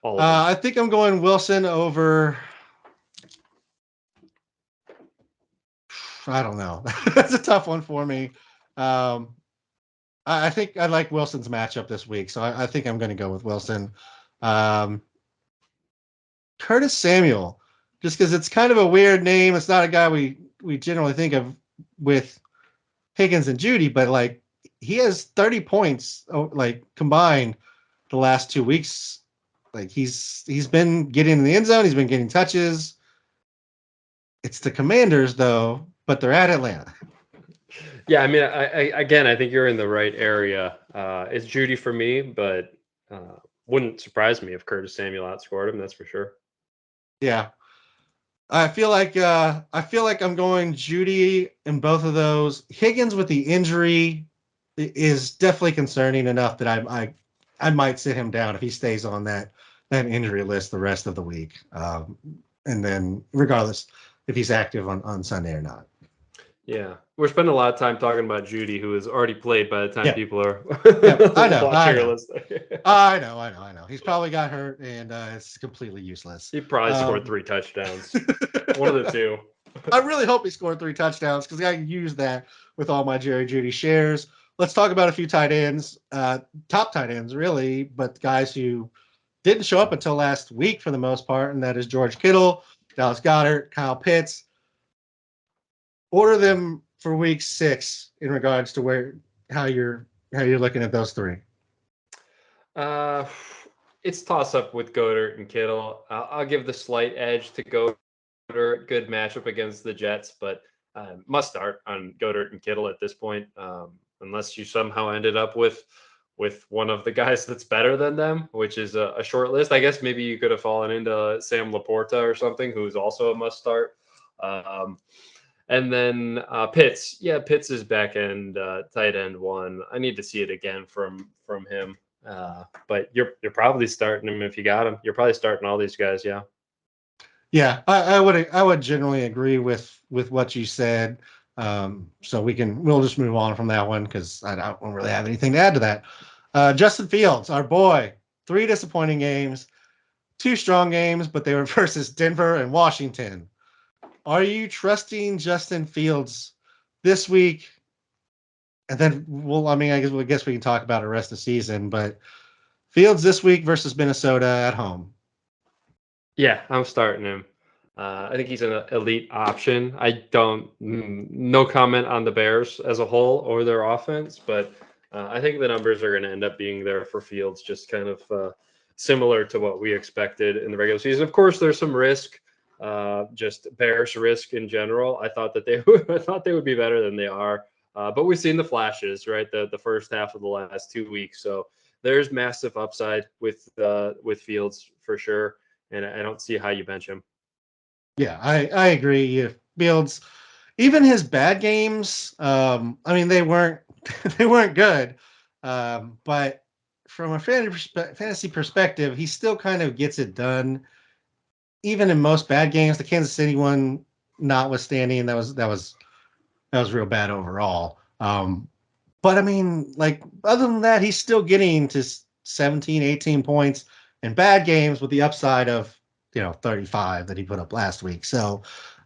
All of them. I think I'm going Wilson over. I don't know. That's a tough one for me. I think I like Wilson's matchup this week, so I think I'm going to go with Wilson. Curtis Samuel, just because it's kind of a weird name. It's not a guy we generally think of with Higgins and Judy, but like he has 30 points like combined the last 2 weeks. Like he's been getting in the end zone. He's been getting touches. It's the Commanders though, but they're at Atlanta. Yeah, I mean, I think you're in the right area. It's Judy for me, but wouldn't surprise me if Curtis Samuel outscored him. That's for sure. Yeah, I feel like I'm going Judy in both of those. Higgins with the injury is definitely concerning enough that I might sit him down if he stays on that injury list the rest of the week. And then regardless if he's active on Sunday or not. Yeah, we're spending a lot of time talking about Judy, who has already played by the time people are watching your list. I know. He's probably got hurt, and it's completely useless. He probably scored 3 touchdowns. One of the two. I really hope he scored 3 touchdowns because I can use that with all my Jerry Jeudy shares. Let's talk about a few tight ends, top tight ends, really, but guys who didn't show up until last week for the most part, and that is George Kittle, Dallas Goedert, Kyle Pitts. Order them for week 6 in regards to how you're looking at those 3. It's toss up with Goedert and Kittle. I'll give the slight edge to Goedert. Good matchup against the Jets, but must start on Goedert and Kittle at this point, unless unless you somehow ended up with one of the guys that's better than them, which is a short list. I guess maybe you could have fallen into Sam Laporta or something, who's also a must start. And then Pitts. Yeah, Pitts is back end tight end one. I need to see it again from him. But you're probably starting him if you got him. You're probably starting all these guys. Yeah. Yeah, I would generally agree with what you said. So we'll just move on from that one because I don't really have anything to add to that. Justin Fields, our boy, 3 disappointing games, 2 strong games, but they were versus Denver and Washington. Are you trusting Justin Fields this week? And then I guess we can talk about the rest of the season, but Fields this week versus Minnesota at home. Yeah, I'm starting him. I think he's an elite option. No comment on the Bears as a whole or their offense, but I think the numbers are going to end up being there for Fields, just kind of similar to what we expected in the regular season. Of course, there's some risk, just Bears risk in general. I thought that I thought they would be better than they are, but we've seen the flashes, right? The first half of the last 2 weeks, so there's massive upside with Fields for sure. And I don't see how you bench him. Yeah, I agree. If Fields, even his bad games, they weren't they weren't good, but from a fantasy perspective, he still kind of gets it done. Even in most bad games, the Kansas City one notwithstanding, that was real bad overall. But other than that, he's still getting to 17, 18 points in bad games with the upside of 35 that he put up last week. So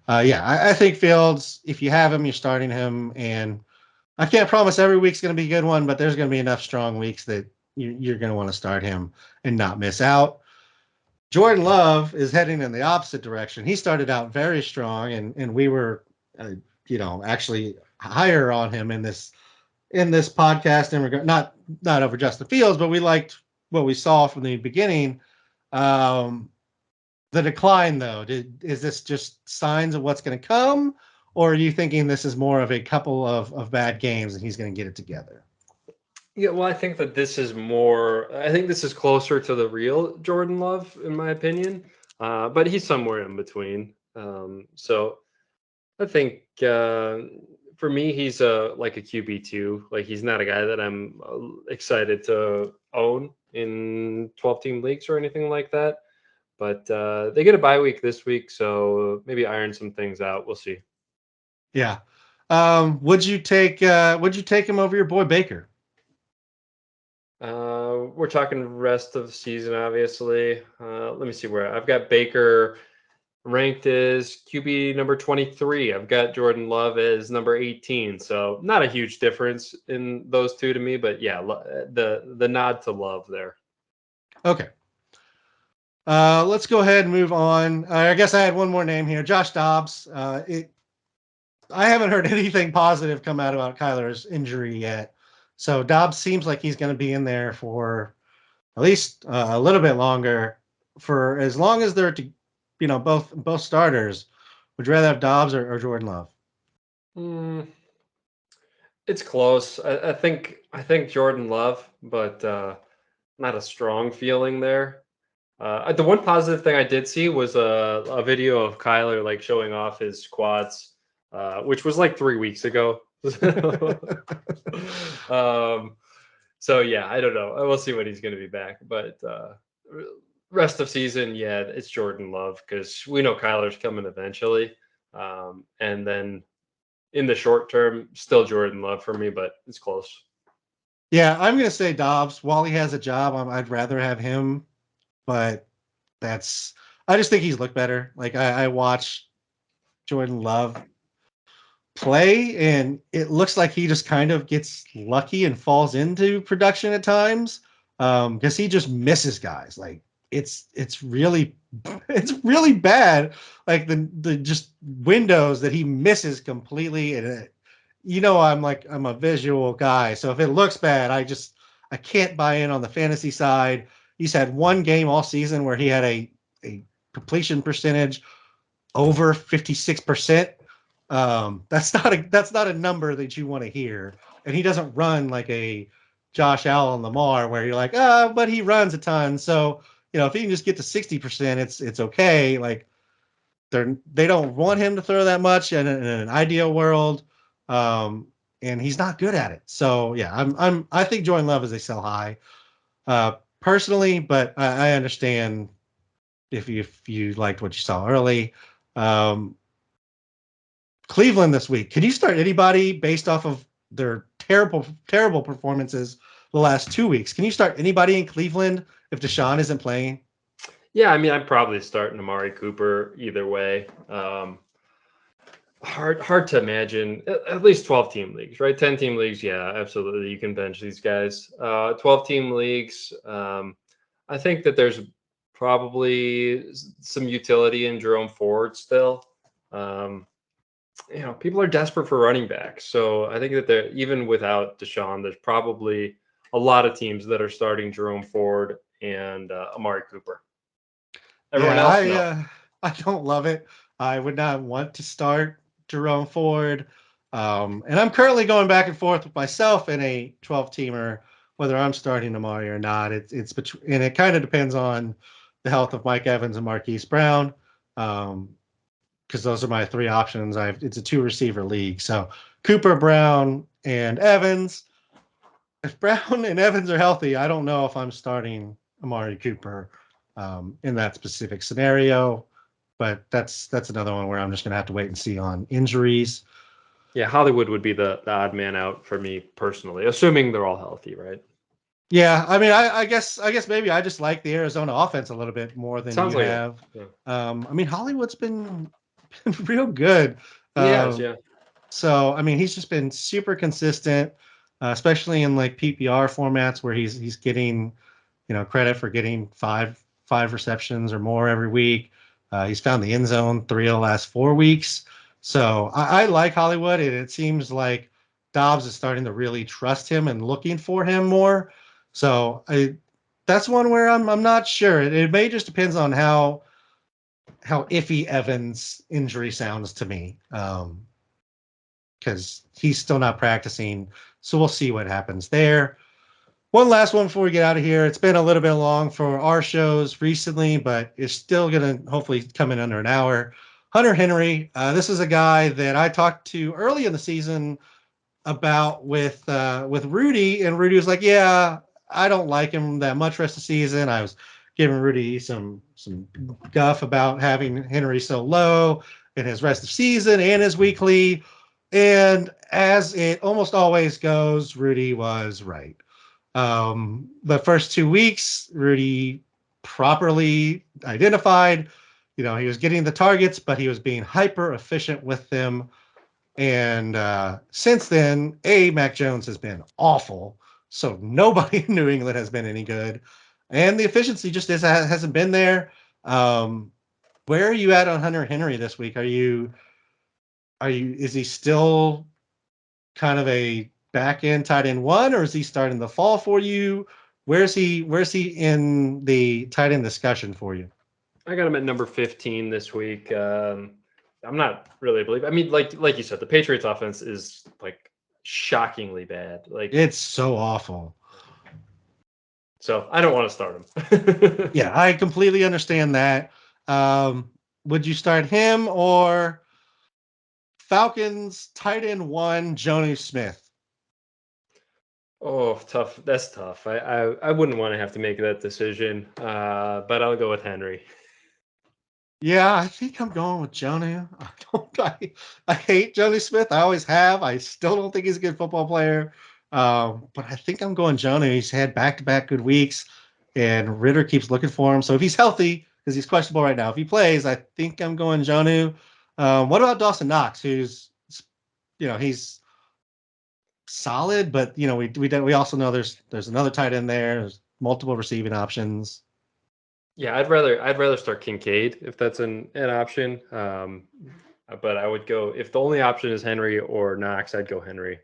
I think Fields, if you have him, you're starting him, and I can't promise every week's going to be a good one, but there's going to be enough strong weeks that you're going to want to start him and not miss out. Jordan Love is heading in the opposite direction. He started out very strong, and we were, actually higher on him in this podcast, and not over Justin Fields, but we liked what we saw from the beginning. The decline, though, is this just signs of what's going to come, or are you thinking this is more of a couple of bad games and he's going to get it together? Yeah, well, I think that this is more. I think this is closer to the real Jordan Love, in my opinion. But he's somewhere in between. So I think for me, he's like a QB2. Like, he's not a guy that I'm excited to own in 12-team leagues or anything like that. But they get a bye week this week, so maybe iron some things out. We'll see. Yeah. Would you take him over your boy Baker? We're talking rest of the season, obviously. Let me see where I've got Baker ranked as QB number 23. I've got Jordan Love as number 18. So not a huge difference in those two to me, but yeah, the nod to Love there. Okay. Let's go ahead and move on. I guess I had one more name here, Josh Dobbs. I haven't heard anything positive come out about Kyler's injury yet. So Dobbs seems like he's going to be in there for at least a little bit longer, for as long as they're both starters. Would you rather have Dobbs or Jordan Love? It's close. I think Jordan Love, but not a strong feeling there. The one positive thing I did see was a video of Kyler like showing off his quads, which was like 3 weeks ago. So yeah, I don't know. We'll see when he's going to be back. But rest of season, yeah, it's Jordan Love because we know Kyler's coming eventually. And then in the short term, still Jordan Love for me, but it's close. Yeah, I'm going to say Dobbs. While he has a job, I'd rather have him. But I just think he's looked better. Like I watch Jordan Love play, and it looks like he just kind of gets lucky and falls into production at times because he just misses guys. Like it's really bad. Like the just windows that he misses completely, and I'm a visual guy, so if it looks bad, I can't buy in on the fantasy side. He's had one game all season where he had a completion percentage over 56%. That's not a number that you want to hear. and he doesn't run like a Josh Allen Lamar where you're like, but he runs a ton. So, if he can just get to 60%, it's okay. Like they don't want him to throw that much in an ideal world. And he's not good at it. So yeah, I think Jordan Love is a sell high, personally, but I understand if you liked what you saw early. Um, Cleveland this week. Can you start anybody based off of their terrible performances the last 2 weeks? Can you start anybody in Cleveland if Deshaun isn't playing? Yeah, I mean, I'm probably starting Amari Cooper either way. Hard to imagine at least 12-team leagues, right? 10-team leagues, yeah, absolutely. You can bench these guys. 12-team leagues, I think that there's probably some utility in Jerome Ford still. People are desperate for running backs. So I think that even without Deshaun, there's probably a lot of teams that are starting Jerome Ford and Amari Cooper. Everyone else, no. I don't love it. I would not want to start Jerome Ford. And I'm currently going back and forth with myself in a 12-teamer, whether I'm starting Amari or not. It's between, and it kind of depends on the health of Mike Evans and Marquise Brown. Because those are my three options. It's a 2-receiver league. So Cooper, Brown, and Evans. If Brown and Evans are healthy, I don't know if I'm starting Amari Cooper in that specific scenario. But that's another one where I'm just going to have to wait and see on injuries. Yeah, Hollywood would be the odd man out for me personally, assuming they're all healthy, right? Yeah, I mean, I guess maybe I just like the Arizona offense a little bit more than Sounds you like have. it. I mean, Hollywood's been real good. He has, yeah. So I mean, he's just been super consistent, especially in like PPR formats where he's getting, credit for getting five receptions or more every week. He's found the end zone 3 of the last 4 weeks. So I like Hollywood, and it seems like Dobbs is starting to really trust him and looking for him more. So that's one where I'm not sure. It may just depends on how iffy Evans' injury sounds to me. Because he's still not practicing. So we'll see what happens there. One last one before we get out of here. It's been a little bit long for our shows recently, but it's still going to hopefully come in under an hour. Hunter Henry. This is a guy that I talked to early in the season about with Rudy, and Rudy was like, "Yeah, I don't like him that much rest of the season." I was giving Rudy some guff about having Henry so low in his rest of season and his weekly. And as it almost always goes, Rudy was right. The first 2 weeks, Rudy properly identified, he was getting the targets, but he was being hyper efficient with them. And since then, Mac Jones has been awful. So nobody in New England has been any good. And the efficiency just hasn't been there. Where are you at on Hunter Henry this week? Is he still kind of a back end tight end one, or is he starting to fall for you? Where's he in the tight end discussion for you? I got him at number 15 this week. I'm not really a believer. I mean, like you said, the Patriots offense is like shockingly bad. Like, It's so awful. So I don't want to start him. Yeah, I completely understand that. Would you start him or Falcons tight end one, Jonnu Smith? Oh, tough. That's tough. I wouldn't want to have to make that decision, but I'll go with Henry. Yeah, I think I'm going with Jonnu. I hate Jonnu Smith. I always have. I still don't think he's a good football player. But I think I'm going Jonnu. He's had back-to-back good weeks, and Ritter keeps looking for him. So if he's healthy, because he's questionable right now, if he plays, I think I'm going Jonnu. What about Dawson Knox, who's, he's solid, but we also know there's another tight end there. There's multiple receiving options. Yeah, I'd rather start Kincaid if that's an option. But I would go if the only option is Henry or Knox, I'd go Henry.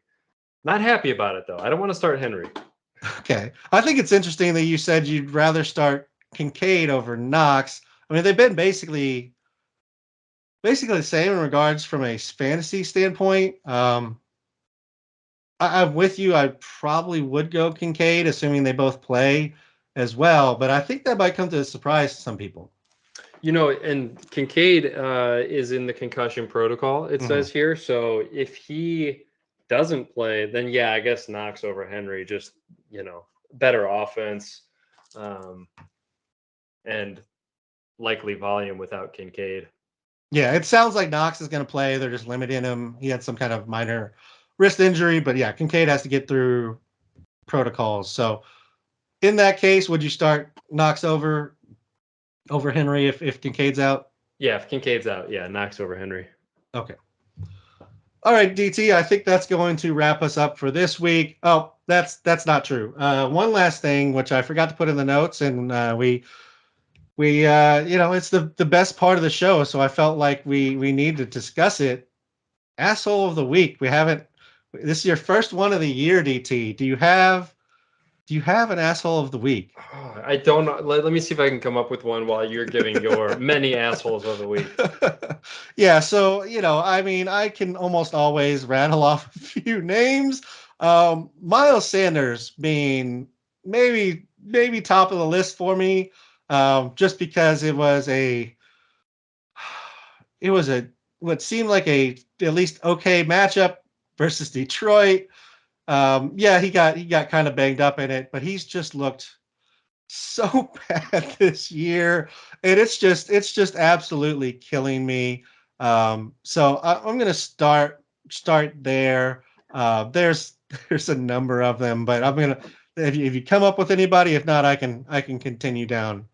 Not happy about it though. I don't want to start Henry. Okay, I think it's interesting that you said you'd rather start Kincaid over Knox. I mean, they've been basically the same in regards from a fantasy standpoint. I'm with you. I probably would go Kincaid, assuming they both play as well. But I think that might come to a surprise to some people. And Kincaid is in the concussion protocol, it Mm-hmm. says here. So if he doesn't play, then yeah, I guess Knox over Henry, just, better offense and likely volume without Kincaid. Yeah, it sounds like Knox is going to play. They're just limiting him. He had some kind of minor wrist injury, but yeah, Kincaid has to get through protocols. So in that case, would you start Knox over Henry if Kincaid's out? Yeah, if Kincaid's out, yeah, Knox over Henry. Okay. All right, DT, I think that's going to wrap us up for this week. Oh, that's not true. One last thing, which I forgot to put in the notes, and it's the best part of the show, so I felt like we need to discuss it. Asshole of the week. We haven't. This is your first one of the year, DT. Do you have an asshole of the week? Oh, I don't know. Let me see if I can come up with one while you're giving your many assholes of the week. Yeah, so I mean, I can almost always rattle off a few names. Miles Sanders being maybe top of the list for me, just because it was what seemed like a at least okay matchup versus Detroit. Yeah, he got kind of banged up in it, but he's just looked so bad this year, and it's just absolutely killing me. So I'm gonna start there. There's a number of them, but I'm gonna if you come up with anybody, if not, I can continue down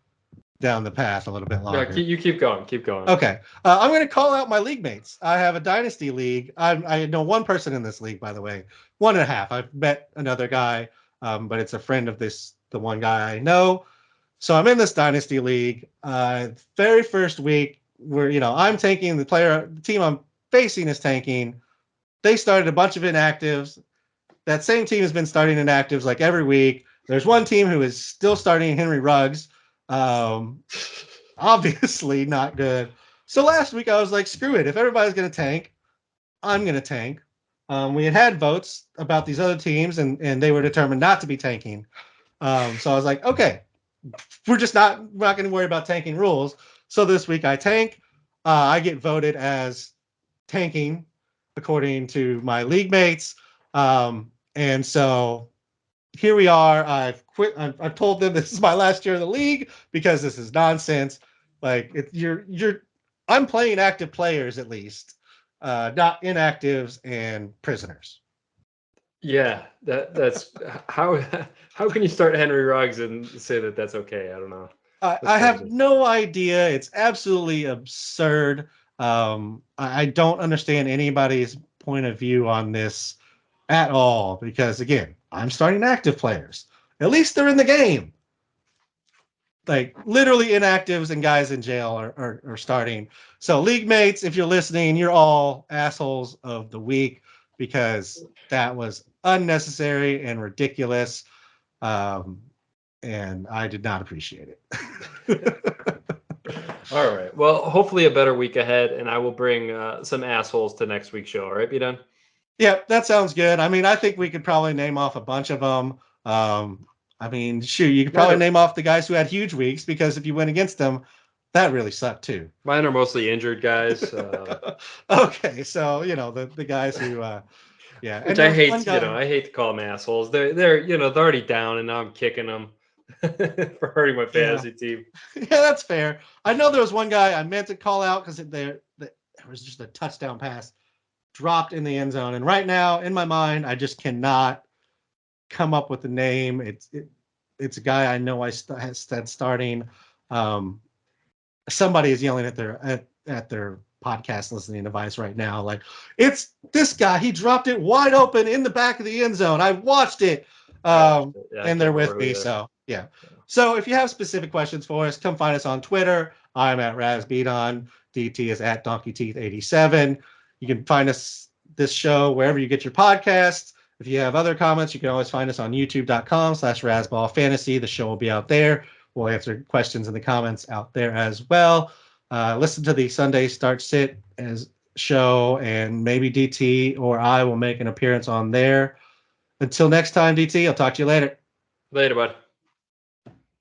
the path a little bit No, longer. you keep going. Keep going. Okay. I'm going to call out my league mates. I have a dynasty league. I know one person in this league, by the way, 1.5. I've met another guy, but it's a friend of the one guy I know. So I'm in this dynasty league. Very first week, where I'm tanking, the team I'm facing is tanking. They started a bunch of inactives. That same team has been starting inactives like every week. There's one team who is still starting Henry Ruggs. Obviously not good. So last week I was like, screw it. If everybody's going to tank, I'm going to tank. We had votes about these other teams, and they were determined not to be tanking. So I was like, okay, we're not going to worry about tanking rules. So this week I tank. I get voted as tanking according to my league mates. And so here we are. I've quit. I've told them this is my last year in the league because this is nonsense. Like I'm playing active players at least, not inactives and prisoners. Yeah, that's how can you start Henry Ruggs and say that that's okay? I don't know. I have no idea. It's absolutely absurd. I don't understand anybody's point of view on this at all because, again, I'm starting active players. At least they're in the game. Like literally inactives and guys in jail are starting. So league mates, if you're listening, you're all assholes of the week because that was unnecessary and ridiculous. And I did not appreciate it. All right. Well, hopefully a better week ahead, and I will bring some assholes to next week's show. All right, be done. Yeah, that sounds good. I mean, I think we could probably name off a bunch of them. I mean, shoot, you could probably name off the guys who had huge weeks because if you went against them, that really sucked too. Mine are mostly injured guys. Okay, so the guys who, yeah, which I hate. I hate to call them assholes. They're already down, and now I'm kicking them for hurting my fantasy team. Yeah, that's fair. I know there was one guy I meant to call out because there was just a touchdown pass dropped in the end zone, and right now in my mind, I just cannot come up with a name. It's a guy I know had starting. Somebody is yelling at their podcast listening device right now. Like, it's this guy. He dropped it wide open in the back of the end zone. I watched it. And they're with me. So yeah. So if you have specific questions for us, come find us on Twitter. I'm at RazBeaton. DT is at DonkeyTeeth87. You can find this show wherever you get your podcasts. If you have other comments, you can always find us on youtube.com/RazBallFantasy. The show will be out there. We'll answer questions in the comments out there as well. Listen to the Sunday Start Sit as show, and maybe DT or I will make an appearance on there. Until next time, DT, I'll talk to you later. Later, bud.